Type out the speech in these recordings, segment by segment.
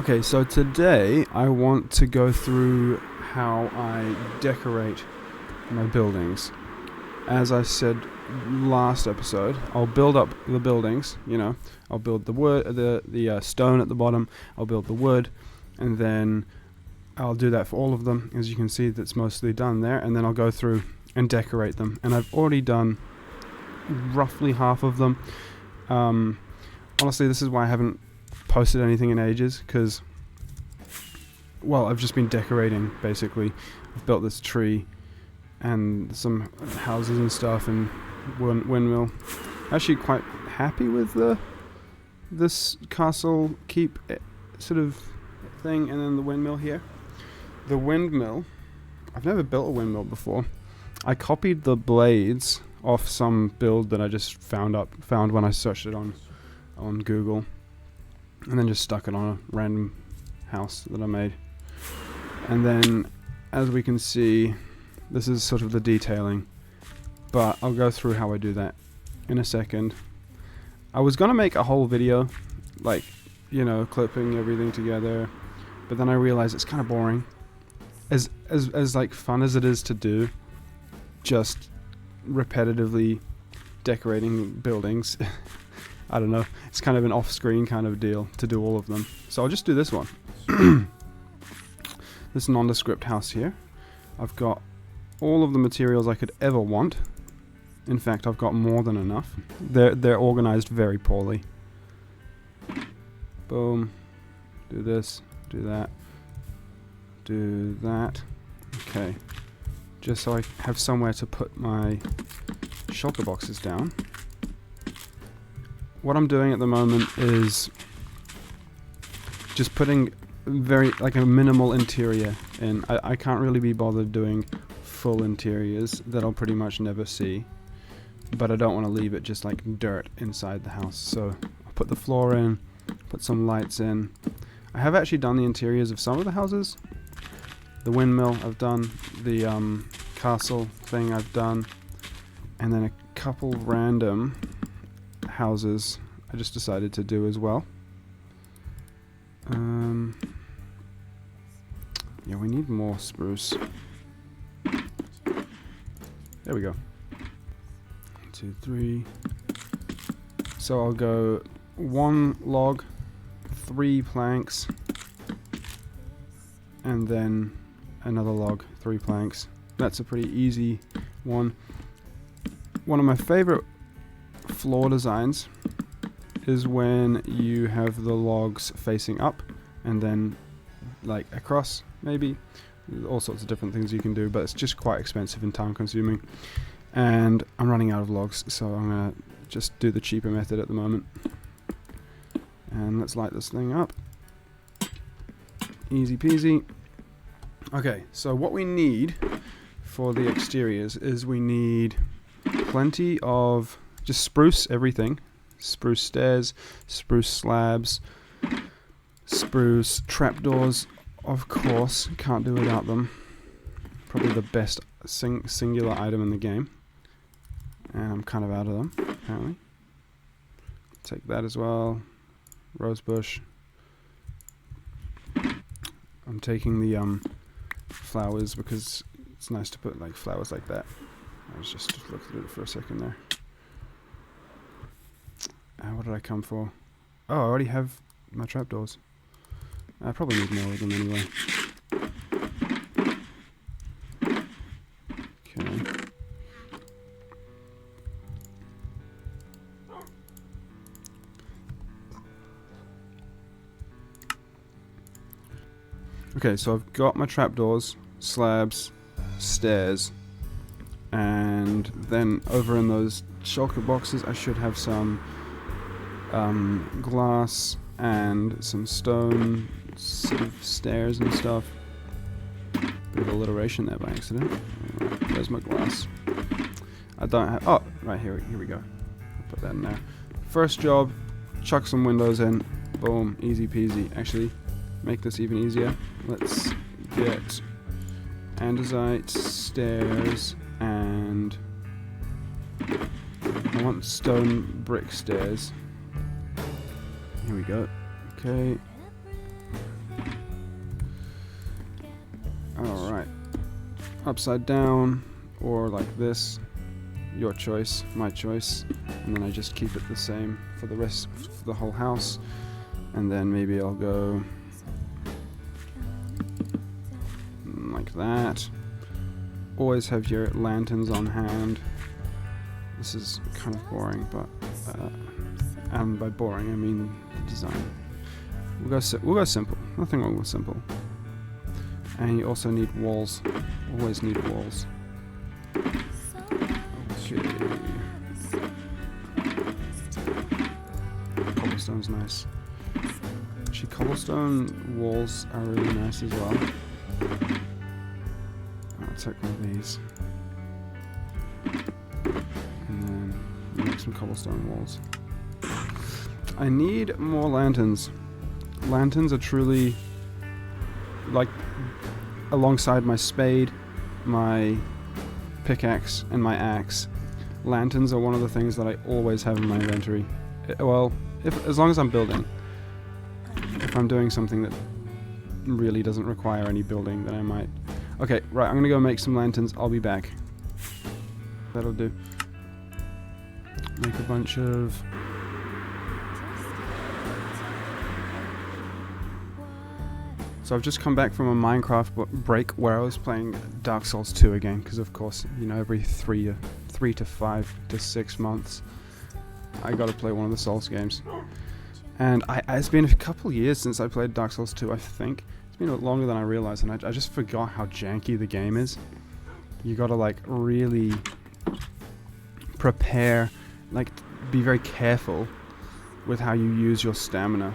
Okay, so today I want to go through how I decorate my buildings. As I said last episode, I'll build up the buildings, I'll build the wood, the stone at the bottom, I'll build the wood, and then I'll do that for all of them. As you can see, that's mostly done there, and then I'll go through and decorate them. And I've already done roughly half of them. Honestly, this is why I haven't posted anything in ages, because, well, I've just been decorating, basically. I've built this tree and some houses and stuff and windmill. Actually quite happy with this castle keep sort of thing, and then the windmill here. The windmill, I've never built a windmill before. I copied the blades off some build that I just found when I searched it on Google, and then just stuck it on a random house that I made. And then, as we can see, this is sort of the detailing, but I'll go through how I do that in a second. I was gonna make a whole video, like, clipping everything together, but then I realized it's kind of boring. As like fun as it is to do, just repetitively decorating buildings. I don't know, it's kind of an off-screen kind of deal to do all of them. So I'll just do this one. This nondescript house here. I've got all of the materials I could ever want. In fact, I've got more than enough. They're organized very poorly. Boom. Do this, do that, do that. Okay. Just so I have somewhere to put my shulker boxes down. What I'm doing at the moment is just putting a minimal interior in. I can't really be bothered doing full interiors that I'll pretty much never see, but I don't want to leave it just like dirt inside the house. So I'll put the floor in, put some lights in. I have actually done the interiors of some of the houses. The windmill I've done, the castle thing I've done, and then a couple random houses I just decided to do as well. Yeah, we need more spruce. There we go. 1, 2, 3. So I'll go 1 log, 3 planks, and then another log, 3 planks. That's a pretty easy one. One of my favorite floor designs is when you have the logs facing up and then like across, maybe. There's all sorts of different things you can do, but it's just quite expensive and time consuming, and I'm running out of logs, so I'm gonna just do the cheaper method at the moment. And let's light this thing up. Easy peasy. Okay, so what we need for the exteriors is we need plenty of just spruce everything. Spruce stairs, spruce slabs, spruce trapdoors, of course, can't do without them. Probably the best singular item in the game. And I'm kind of out of them, apparently. Take that as well. Rosebush. I'm taking the flowers because it's nice to put like flowers like that. I was just looking at it for a second there. What did I come for? Oh, I already have my trapdoors. I probably need more of them anyway. Okay. Okay, so I've got my trapdoors, slabs, stairs, and then over in those shulker boxes I should have some glass and some stone sort of stairs and stuff. Bit of alliteration there by accident. Where's my glass? I don't have. Oh, right here we go. I'll put that in there. First job, chuck some windows in. Boom, easy peasy. Actually, make this even easier. Let's get andesite stairs, and I want stone brick stairs. Here we go. Okay. upside down or like this. Your choice, my choice. And then I just keep it the same for the rest of the whole house. And then maybe I'll go like that. Always have your lanterns on hand. This is kind of boring, but and by boring I mean the design. We'll go simple. Nothing wrong with simple. And you also need walls. Always need walls. Okay. Cobblestone's nice. Actually, cobblestone walls are really nice as well. I'll take one of these. And then make some cobblestone walls. I need more lanterns. Lanterns are truly, like, alongside my spade, my pickaxe, and my axe, lanterns are one of the things that I always have in my inventory. Well, as long as I'm building. If I'm doing something that really doesn't require any building, then I might. Okay, right, I'm gonna go make some lanterns. I'll be back. That'll do. Make a bunch of... So I've just come back from a Minecraft break where I was playing Dark Souls 2 again, because of course, you know, every 3 to 5 to 6 months I gotta play one of the Souls games. And it's been a couple years since I played Dark Souls 2, I think. It's been a bit longer than I realized, and I just forgot how janky the game is. You gotta like really prepare, like be very careful with how you use your stamina.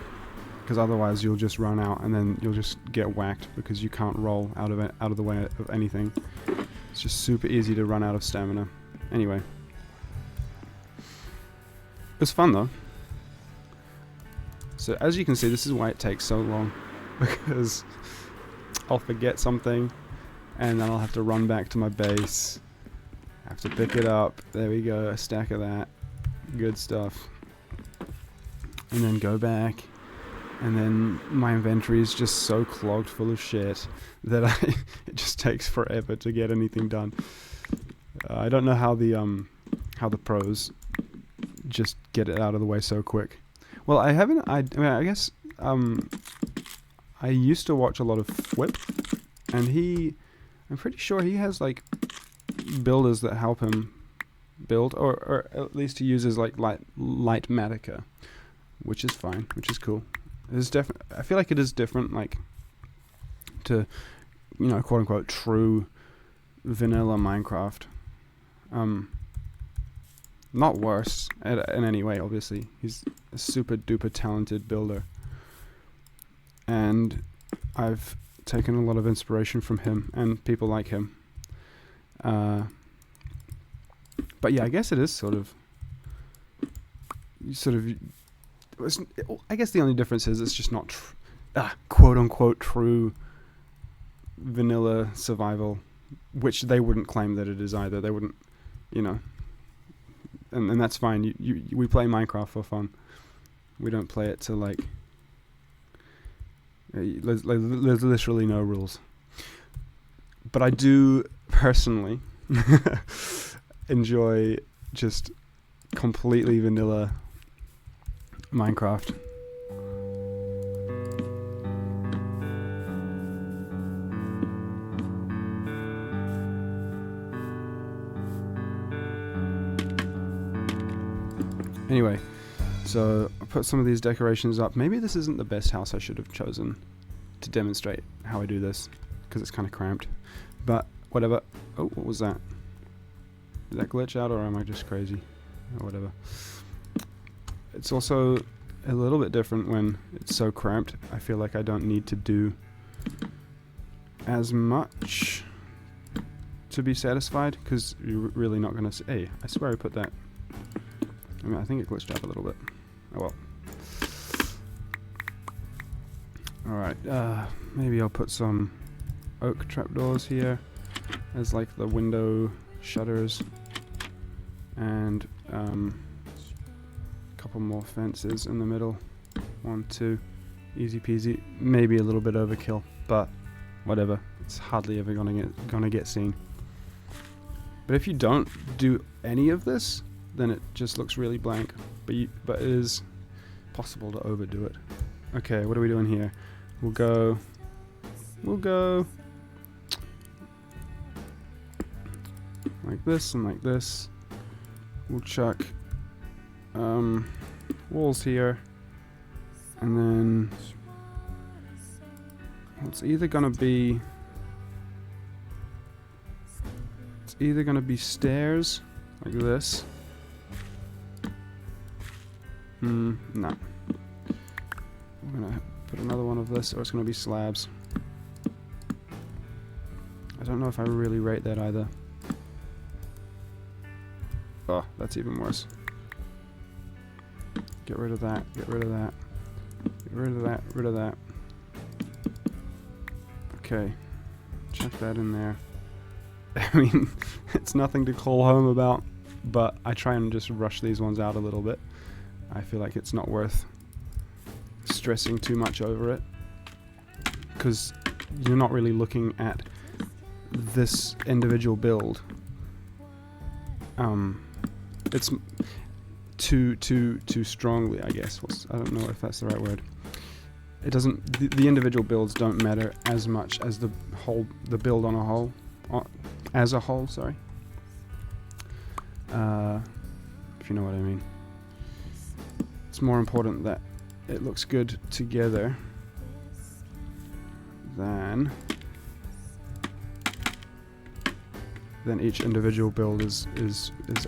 Because otherwise you'll just run out and then you'll just get whacked because you can't roll out of the way of anything. It's just super easy to run out of stamina. Anyway. It was fun though. So as you can see, this is why it takes so long. Because I'll forget something and then I'll have to run back to my base. I have to pick it up. There we go, a stack of that. Good stuff. And then go back. And then my inventory is just so clogged full of shit that it just takes forever to get anything done. I don't know how the pros just get it out of the way so quick. Well, I haven't. I mean, I guess I used to watch a lot of Whip, and I'm pretty sure he has like builders that help him build, or at least he uses like Lightmatica, which is fine, which is cool. It's I feel like it is different, like, to, you know, quote unquote true vanilla Minecraft. Not worse in any way, obviously. He's a super duper talented builder. And I've taken a lot of inspiration from him and people like him. But yeah, I guess it is sort of I guess the only difference is it's just not quote-unquote true vanilla survival, which they wouldn't claim that it is either. They wouldn't, you know, and that's fine. We play Minecraft for fun. We don't play it to like. There's literally no rules. But I do personally enjoy just completely vanilla Minecraft. Anyway, so I put some of these decorations up. Maybe this isn't the best house I should have chosen to demonstrate how I do this, because it's kind of cramped. But whatever. Oh, what was that? Did that glitch out, or am I just crazy? Or whatever. It's also a little bit different when it's so cramped. I feel like I don't need to do as much to be satisfied, because you're really not going to... Hey, I swear I put that... I mean, I think it glitched out a little bit. Oh well. Alright, maybe I'll put some oak trapdoors here as like the window shutters, and couple more fences in the middle. 1, 2, easy peasy. Maybe a little bit overkill, but whatever. It's hardly ever gonna get seen. But if you don't do any of this, then it just looks really blank. But it is possible to overdo it. Okay, what are we doing here? We'll go like this and like this. We'll chuck walls here, and then it's either gonna be stairs like this. No. We're gonna put another one of this, or it's gonna be slabs. I don't know if I really rate that either. Oh, that's even worse. Get rid of that, get rid of that, get rid of that, rid of that. Okay, chuck that in there. I mean, it's nothing to call home about, but I try and just rush these ones out a little bit. I feel like it's not worth stressing too much over it, because you're not really looking at this individual build. It's too strongly, I guess. I don't know if that's the right word. It doesn't. The individual builds don't matter as much as the build on a whole, as a whole. Sorry. If you know what I mean. It's more important that it looks good together than each individual build is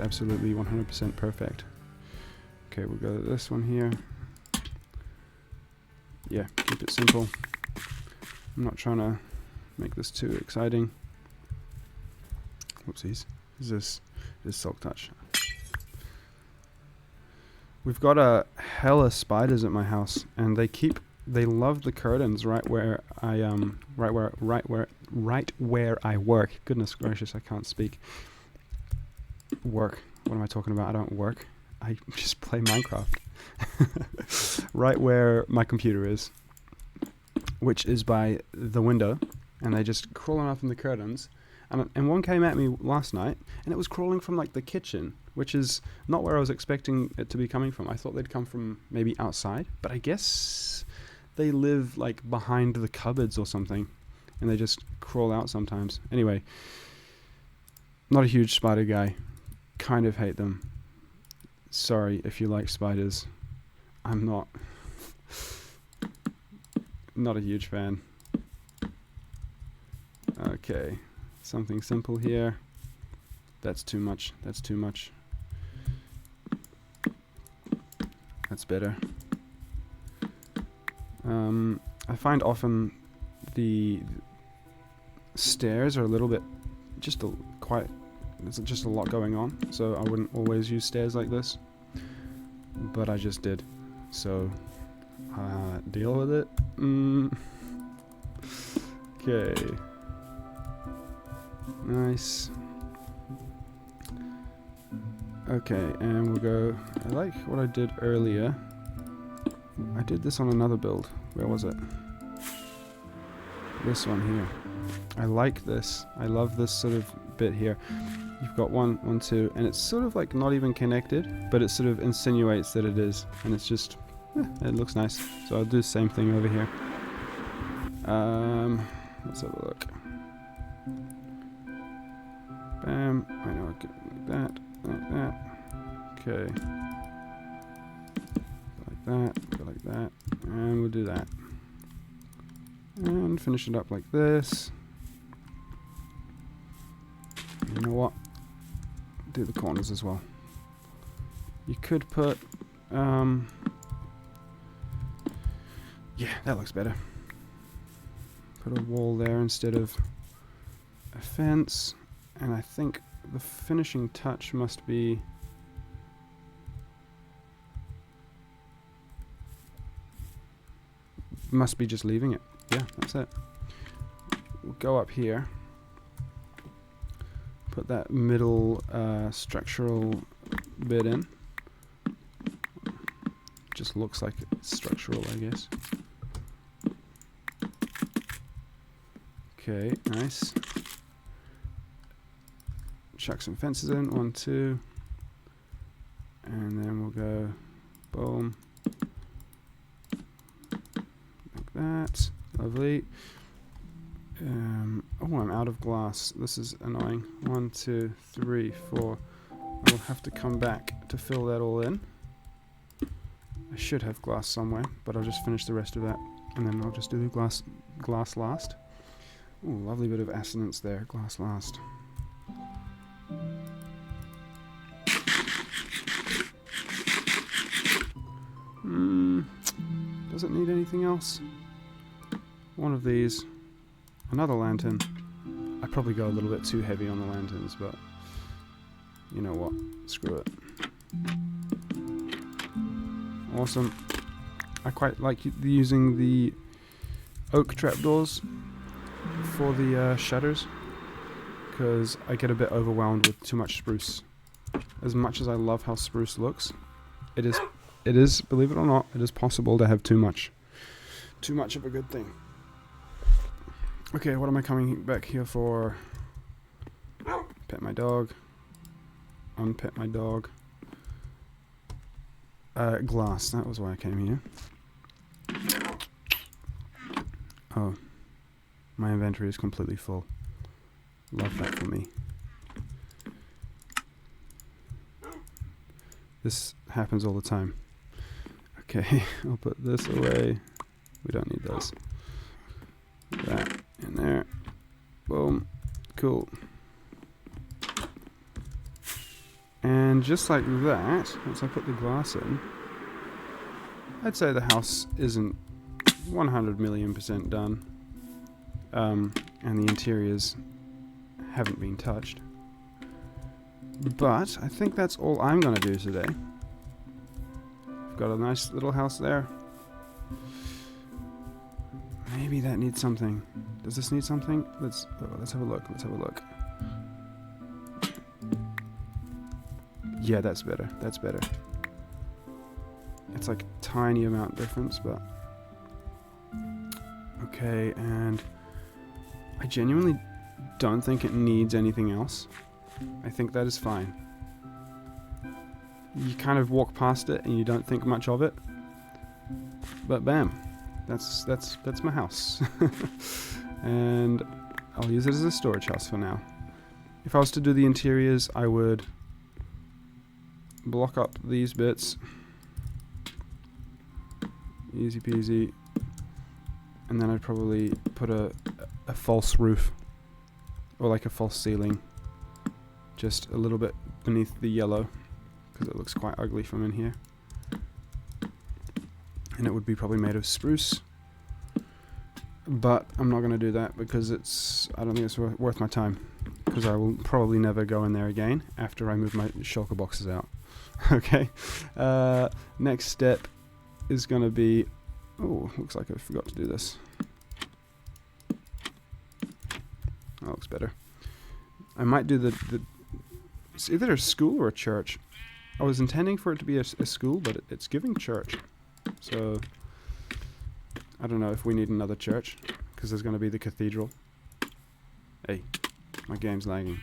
absolutely 100% perfect. Okay, we'll go to this one here. Yeah, keep it simple. I'm not trying to make this too exciting. Whoopsies. This is Silk Touch. We've got a hella spiders at my house, and they love the curtains right where I work. Goodness gracious, I can't speak. Work. What am I talking about? I don't work. I just play Minecraft. Right where my computer is, which is by the window, and they just crawling up in the curtains. And one came at me last night, and it was crawling from like the kitchen, which is not where I was expecting it to be coming from. I thought they'd come from maybe outside, but I guess they live like behind the cupboards or something, and they just crawl out sometimes. Anyway, not a huge spider guy. Kind of hate them. Sorry if you like spiders. I'm not a huge fan. Okay, something simple here. That's too much. That's too much. That's better. I find often the stairs are a little bit there's just a lot going on, so I wouldn't always use stairs like this, but I just did, so deal with it. Okay, nice. Okay, and we'll go. I like what I did earlier. I did this on another build. Where was it? This one here. I like this. I love this sort of bit here. You've got one, two, and it's sort of like not even connected, but it sort of insinuates that it is, and it's just, it looks nice. So I'll do the same thing over here. Let's have a look. Bam. I know, like that, like that. Okay. Like that, go like that, and we'll do that. And finish it up like this. You know what? Do the corners as well. You could put, yeah, that looks better. Put a wall there instead of a fence, and I think the finishing touch must be just leaving it. Yeah, that's it. We'll go up here. Put that middle structural bit in. Just looks like it's structural, I guess. Okay, nice. chuck some fences in. 1, 2. And then we'll go boom. Like that. Lovely. Oh, I'm out of glass. This is annoying. 1, 2, 3, 4. I will have to come back to fill that all in. I should have glass somewhere, but I'll just finish the rest of that, and then I'll just do the glass last. Ooh, lovely bit of assonance there. Glass last. Does it need anything else? One of these. Another lantern. I probably go a little bit too heavy on the lanterns, but you know what? Screw it. Awesome. I quite like using the oak trapdoors for the shutters, because I get a bit overwhelmed with too much spruce. As much as I love how spruce looks, it is, believe it or not, it is possible to have too much of a good thing. Okay, what am I coming back here for? Pet my dog. Unpet my dog. Glass, that was why I came here. Oh, my inventory is completely full. Love that for me. This happens all the time. Okay, I'll put this away. We don't need those. That in there. Boom. Cool. And just like that, once I put the glass in, I'd say the house isn't 100 million% done. And the interiors haven't been touched. But I think that's all I'm going to do today. I've got a nice little house there. Maybe that needs something. Does this need something? Let's have a look. Let's have a look. Yeah, that's better. That's better. It's like a tiny amount difference, but okay. And I genuinely don't think it needs anything else. I think that is fine. You kind of walk past it and you don't think much of it, but bam, that's my house. And I'll use it as a storage house for now. If I was to do the interiors, I would block up these bits, easy peasy, and then I'd probably put a false roof, or like a false ceiling, just a little bit beneath the yellow, because it looks quite ugly from in here. And it would be probably made of spruce, but I'm not going to do that because I don't think it's worth my time, because I will probably never go in there again after I move my shulker boxes out. Okay, next step is going to be, oh, looks like I forgot to do this. That looks better. I might do the it's either a school or a church. I was intending for it to be a school, but it's giving church. So I don't know if we need another church, because there's going to be the cathedral. Hey, my game's lagging.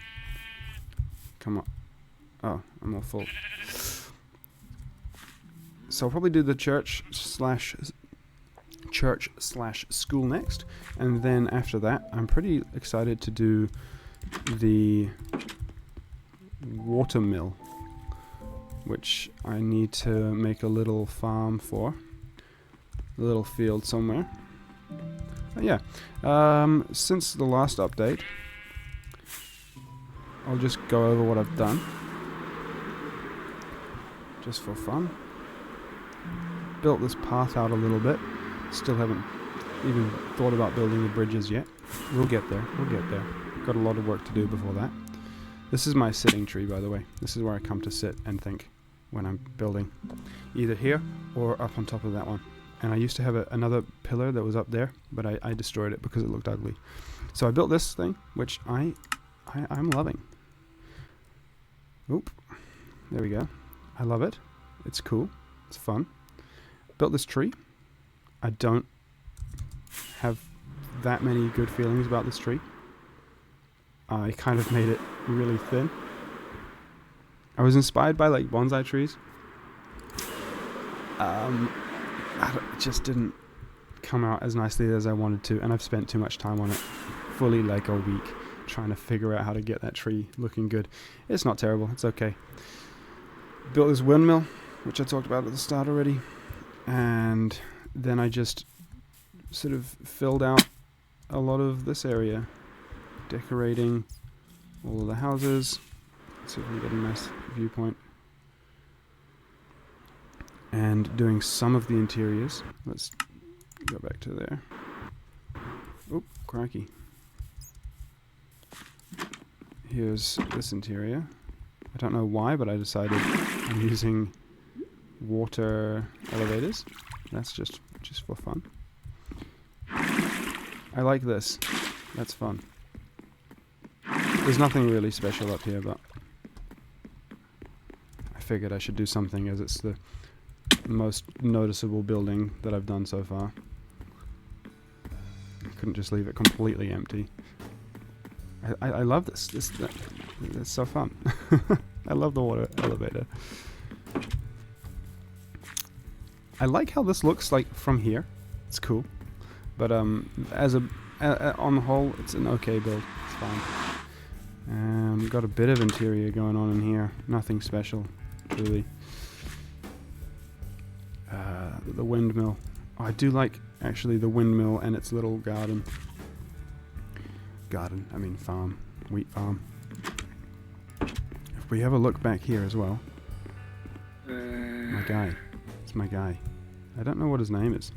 Come on. Oh, I'm all full. So I'll probably do the church slash school next, and then after that I'm pretty excited to do the water mill, which I need to make a little farm for, a little field somewhere. But yeah, since the last update, I'll just go over what I've done, just for fun. Built this path out a little bit. Still haven't even thought about building the bridges yet. We'll get there. We'll get there. Got a lot of work to do before that. This is my sitting tree, by the way. This is where I come to sit and think when I'm building. Either here or up on top of that one. And I used to have another pillar that was up there, but I destroyed it because it looked ugly. So I built this thing, which I'm loving. Oop. There we go. I love it. It's cool. It's fun. Built this tree. I don't have that many good feelings about this tree. I kind of made it really thin, I was inspired by like bonsai trees. It just didn't come out as nicely as I wanted to, and I've spent too much time on it, fully like a week, trying to figure out how to get that tree looking good. It's not terrible, it's okay. Built this windmill, which I talked about at the start already, and then I just sort of filled out a lot of this area, decorating all of the houses. Let's see if we can get a nice viewpoint. And doing some of the interiors. Let's go back to there. Oh, crikey. Here's this interior. I don't know why, but I decided I'm using water elevators. That's just for fun. I like this. That's fun. There's nothing really special up here, but I figured I should do something as it's the most noticeable building that I've done so far. I couldn't just leave it completely empty. I love this. It's so fun. I love the water elevator. I like how this looks like from here. It's cool. But as on the whole, it's an okay build. It's fine. Got a bit of interior going on in here. Nothing special, really. The windmill. Oh, I do like actually the windmill and its little garden. I mean farm. Wheat farm. If we have a look back here as well. My guy. It's my guy. I don't know what his name is.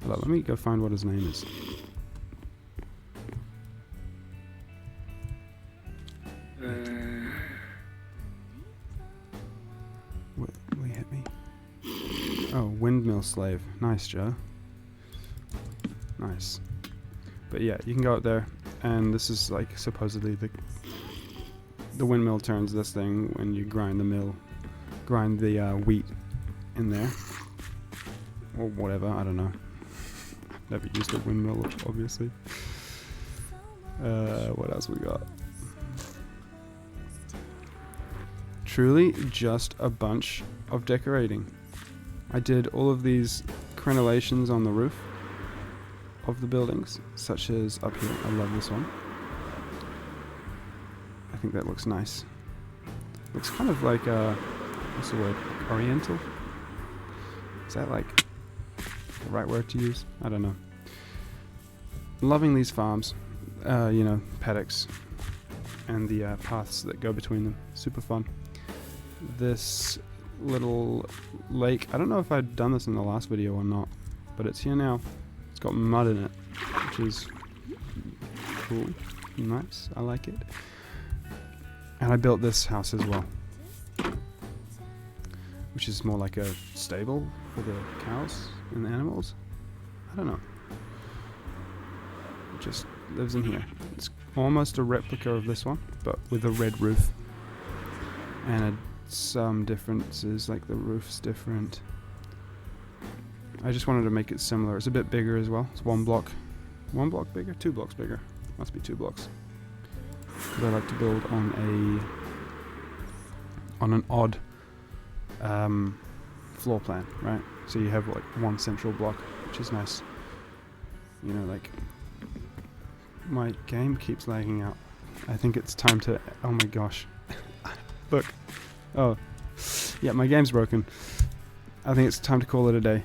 Hold on, let me go find what his name is. Will he hit me? Oh, windmill slave. Nice, Joe. Nice. But yeah, you can go up there, and this is like supposedly the windmill turns this thing when you grind the wheat in there, or whatever. I don't know. I've never used a windmill, obviously. What else we got? Truly just a bunch of decorating. I did all of these crenellations on the roof of the buildings, such as up here. I love this one. I think that looks nice. Looks kind of like what's the word? Oriental? Is that like the right word to use? I don't know. Loving these farms, paddocks, and the paths that go between them. Super fun. This little lake, I don't know if I'd done this in the last video or not, but it's here now. It's got mud in it, which is cool, nice, I like it. And I built this house as well, which is more like a stable for the cows and the animals. I don't know. It just lives in here. It's almost a replica of this one, but with a red roof. And some differences, like the roof's different. I just wanted to make it similar. It's a bit bigger as well. It's one block bigger, 2 blocks bigger. Must be 2 blocks. Because I like to build on an odd floor plan, right? So you have like one central block, which is nice. You know, like my game keeps lagging out. I think it's time to. Oh my gosh! Look. Oh, yeah, my game's broken. I think it's time to call it a day.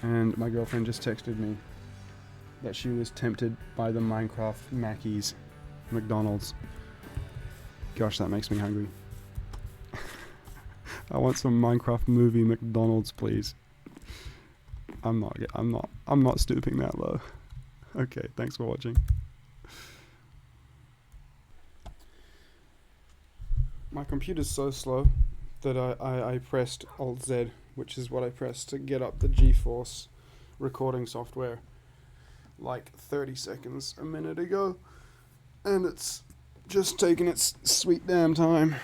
And my girlfriend just texted me that she was tempted by the Minecraft Mackies McDonald's. Gosh, that makes me hungry. I want some Minecraft movie McDonald's, please. I'm not stooping that low. Okay, thanks for watching. My computer's so slow that I pressed Alt-Z, which is what I pressed to get up the GeForce recording software, like 30 seconds a minute ago, and it's just taking its sweet damn time.